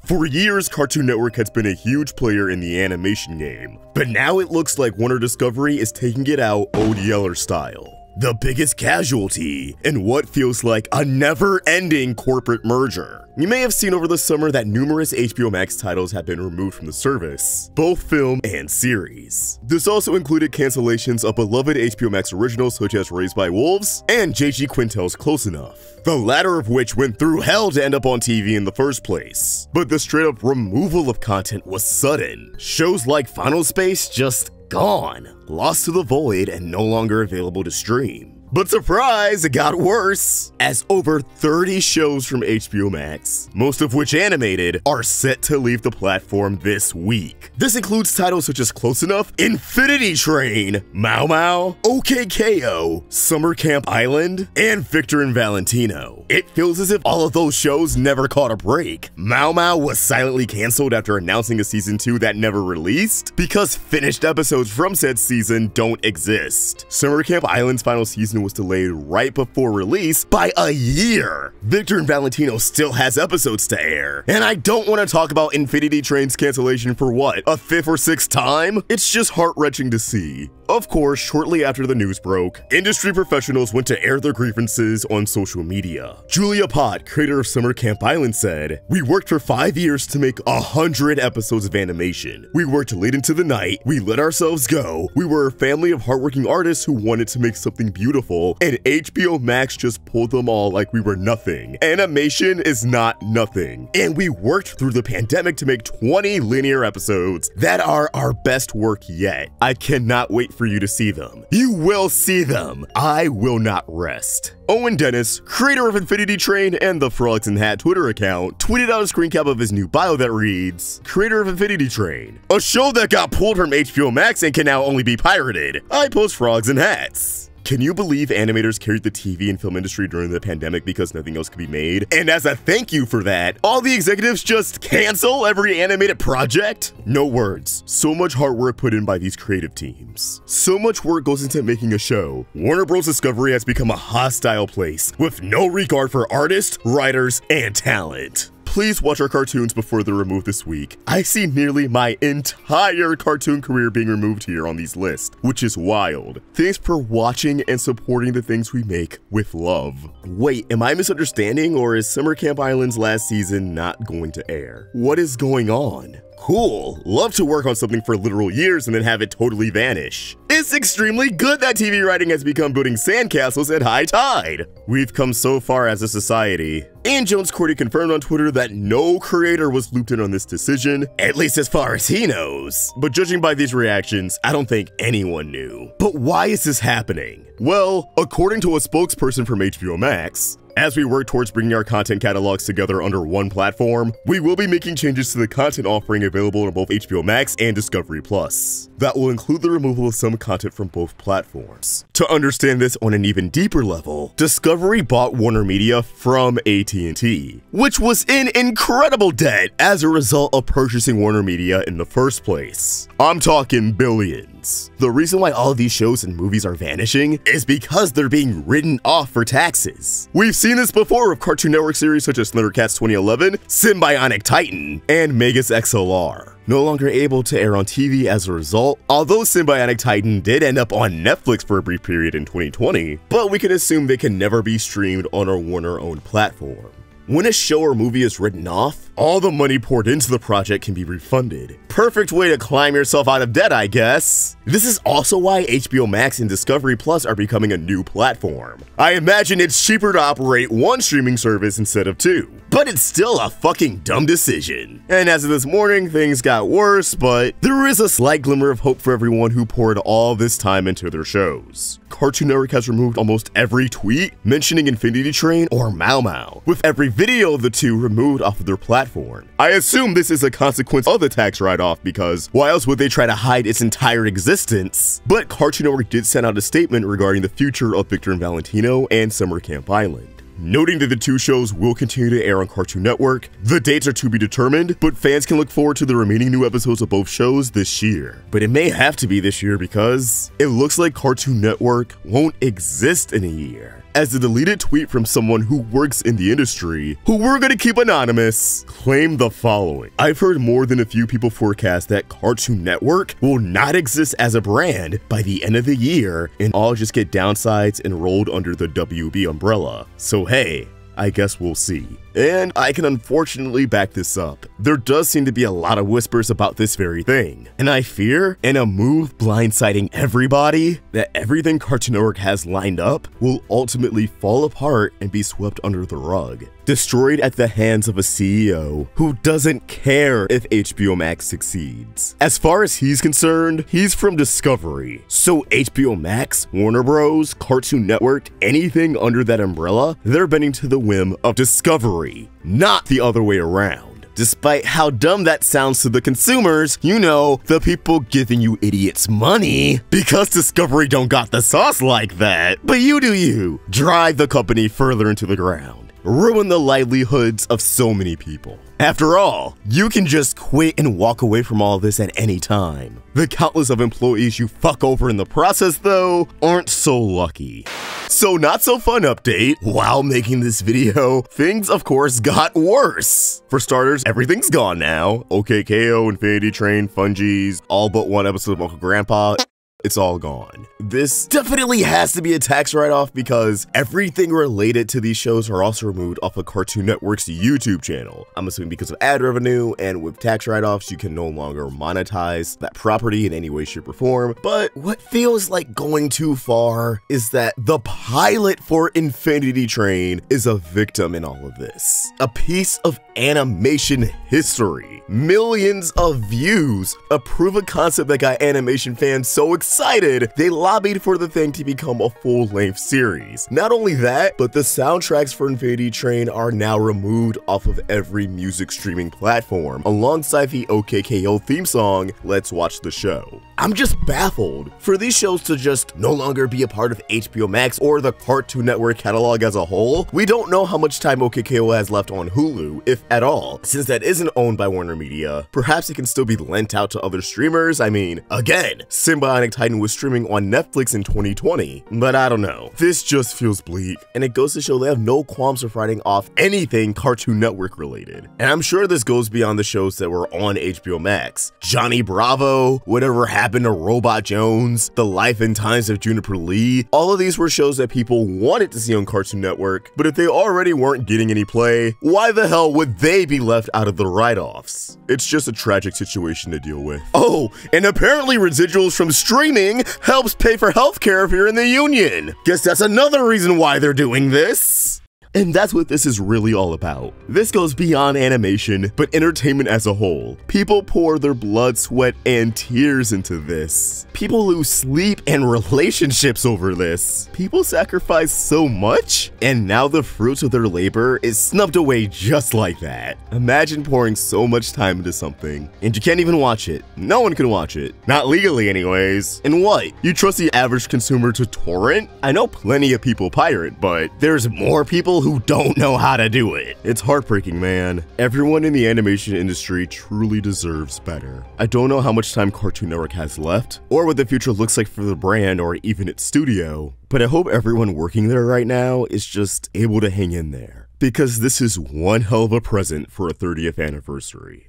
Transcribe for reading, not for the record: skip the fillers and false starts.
For years, Cartoon Network has been a huge player in the animation game, but now it looks like Warner Discovery is taking it out Old Yeller style. The biggest casualty in what feels like a never-ending corporate merger. You may have seen over the summer that numerous HBO Max titles have been removed from the service, both film and series. This also included cancellations of beloved HBO Max originals such as Raised by Wolves and J.G. Quintel's Close Enough, the latter of which went through hell to end up on TV in the first place. But the straight-up removal of content was sudden. Shows like Final Space just gone, lost to the void, and no longer available to stream. But surprise, it got worse, as over 30 shows from HBO Max, most of which animated, are set to leave the platform this week. This includes titles such as Close Enough, Infinity Train, Mau Mau, OKKO, Summer Camp Island, and Victor and Valentino. It feels as if all of those shows never caught a break. Mau Mau was silently canceled after announcing a season 2 that never released, because finished episodes from said season don't exist. Summer Camp Island's final season was delayed right before release by a year. Victor and Valentino still has episodes to air. And I don't want to talk about Infinity Train's cancellation for what, a 5th or 6th time? It's just heart-wrenching to see. Of course, shortly after the news broke, industry professionals went to air their grievances on social media. Julia Pott, creator of Summer Camp Island, said, "We worked for 5 years to make 100 episodes of animation. We worked late into the night, we let ourselves go. We were a family of hardworking artists who wanted to make something beautiful, and HBO Max just pulled them all like we were nothing. Animation is not nothing. And we worked through the pandemic to make 20 linear episodes that are our best work yet. I cannot wait for you to see them. You will see them. I will not rest." Owen Dennis, creator of Infinity Train and the Frogs and Hat Twitter account, tweeted out a screen cap of his new bio that reads, "Creator of Infinity Train, a show that got pulled from HBO Max and can now only be pirated. I post frogs and hats." Can you believe animators carried the TV and film industry during the pandemic because nothing else could be made? And as a thank you for that, all the executives just cancel every animated project? No words. So much hard work put in by these creative teams. So much work goes into making a show. Warner Bros. Discovery has become a hostile place with no regard for artists, writers, and talent. Please watch our cartoons before they're removed this week. I see nearly my entire cartoon career being removed here on these lists, which is wild. Thanks for watching and supporting the things we make with love. Wait, am I misunderstanding, or is Summer Camp Island's last season not going to air? What is going on? Cool. Love to work on something for literal years and then have it totally vanish. It's extremely good that TV writing has become building sandcastles at high tide. We've come so far as a society. Ian Jones-Quartey confirmed on Twitter that no creator was looped in on this decision, at least as far as he knows. But judging by these reactions, I don't think anyone knew. But why is this happening? Well, according to a spokesperson from HBO Max, as we work towards bringing our content catalogs together under one platform, we will be making changes to the content offering available on both HBO Max and Discovery Plus. That will include the removal of some content from both platforms. To understand this on an even deeper level, Discovery bought Warner Media from AT&T, which was in incredible debt as a result of purchasing Warner Media in the first place. I'm talking billions. The reason why all of these shows and movies are vanishing is because they're being written off for taxes. We've seen this before with Cartoon Network series such as Thundercats 2011, Symbionic Titan, and Megas XLR. No longer able to air on TV as a result, although Symbionic Titan did end up on Netflix for a brief period in 2020, but we can assume they can never be streamed on a Warner-owned platform. When a show or movie is written off, all the money poured into the project can be refunded. Perfect way to climb yourself out of debt, I guess. This is also why HBO Max and Discovery Plus are becoming a new platform. I imagine it's cheaper to operate one streaming service instead of two, but it's still a fucking dumb decision. And as of this morning, things got worse, but there is a slight glimmer of hope for everyone who poured all this time into their shows. Cartoon Network has removed almost every tweet mentioning Infinity Train or Mau Mau, with every video of the two removed off of their platform. I assume this is a consequence of the tax write-off because why else would they try to hide its entire existence? But Cartoon Network did send out a statement regarding the future of Victor and Valentino and Summer Camp Island, noting that the two shows will continue to air on Cartoon Network. The dates are to be determined, but fans can look forward to the remaining new episodes of both shows this year. But it may have to be this year because it looks like Cartoon Network won't exist in a year. as a deleted tweet from someone who works in the industry, who we're gonna keep anonymous, claimed the following. I've heard more than a few people forecast that Cartoon Network will not exist as a brand by the end of the year and all just get downsides and rolled under the WB umbrella. So hey, I guess we'll see. And I can unfortunately back this up. There does seem to be a lot of whispers about this very thing, and I fear, in a move blindsiding everybody, that everything Cartoon Network has lined up will ultimately fall apart and be swept under the rug, destroyed at the hands of a CEO who doesn't care if HBO Max succeeds. As far as he's concerned, he's from Discovery, so HBO Max, Warner Bros., Cartoon Network, anything under that umbrella, they're bending to the whim of Discovery, not the other way around. Despite how dumb that sounds to the consumers, you know, the people giving you idiots money, because Discovery don't got the sauce like that. But you do you. Drive the company further into the ground. Ruin the livelihoods of so many people. After all, you can just quit and walk away from all this at any time. The countless of employees you fuck over in the process, though, aren't so lucky. So not so fun update, while making this video, things of course got worse. For starters, everything's gone now. OKKO, Infinity Train, Fungies, all but one episode of Uncle Grandpa. It's all gone. This definitely has to be a tax write-off because everything related to these shows are also removed off of Cartoon Network's YouTube channel. I'm assuming because of ad revenue, and with tax write-offs, you can no longer monetize that property in any way, shape, or form. But what feels like going too far is that the pilot for Infinity Train is a victim in all of this. A piece of animation history. Millions of views. A proof of concept that got animation fans so excited, they lobbied for the thing to become a full-length series. Not only that, but the soundtracks for Infinity Train are now removed off of every music streaming platform, alongside the OKKO theme song, Let's Watch the Show. I'm just baffled. For these shows to just no longer be a part of HBO Max or the Cartoon Network catalog as a whole, we don't know how much time OKKO has left on Hulu, if at all. Since that isn't owned by Warner Media, perhaps it can still be lent out to other streamers. I mean, again, Symbionic Titan was streaming on Netflix in 2020, but I don't know. This just feels bleak, and it goes to show they have no qualms of writing off anything Cartoon Network related. And I'm sure this goes beyond the shows that were on HBO Max. Johnny Bravo, Whatever Happened to Robot Jones, The Life and Times of Juniper Lee, all of these were shows that people wanted to see on Cartoon Network, but if they already weren't getting any play, why the hell would they be left out of the write-offs? It's just a tragic situation to deal with. Oh, and apparently residuals from streaming helps pay for healthcare if you're in the union. Guess that's another reason why they're doing this. And that's what this is really all about. This goes beyond animation, but entertainment as a whole. People pour their blood, sweat, and tears into this. People lose sleep and relationships over this. People sacrifice so much, and now the fruits of their labor is snubbed away just like that. Imagine pouring so much time into something, and you can't even watch it. No one can watch it. Not legally anyways. And what? You trust the average consumer to torrent? I know plenty of people pirate, but there's more people who don't know how to do it. It's heartbreaking, man. Everyone in the animation industry truly deserves better. I don't know how much time Cartoon Network has left, or what the future looks like for the brand or even its studio, but I hope everyone working there right now is just able to hang in there, because this is one hell of a present for a 30th anniversary.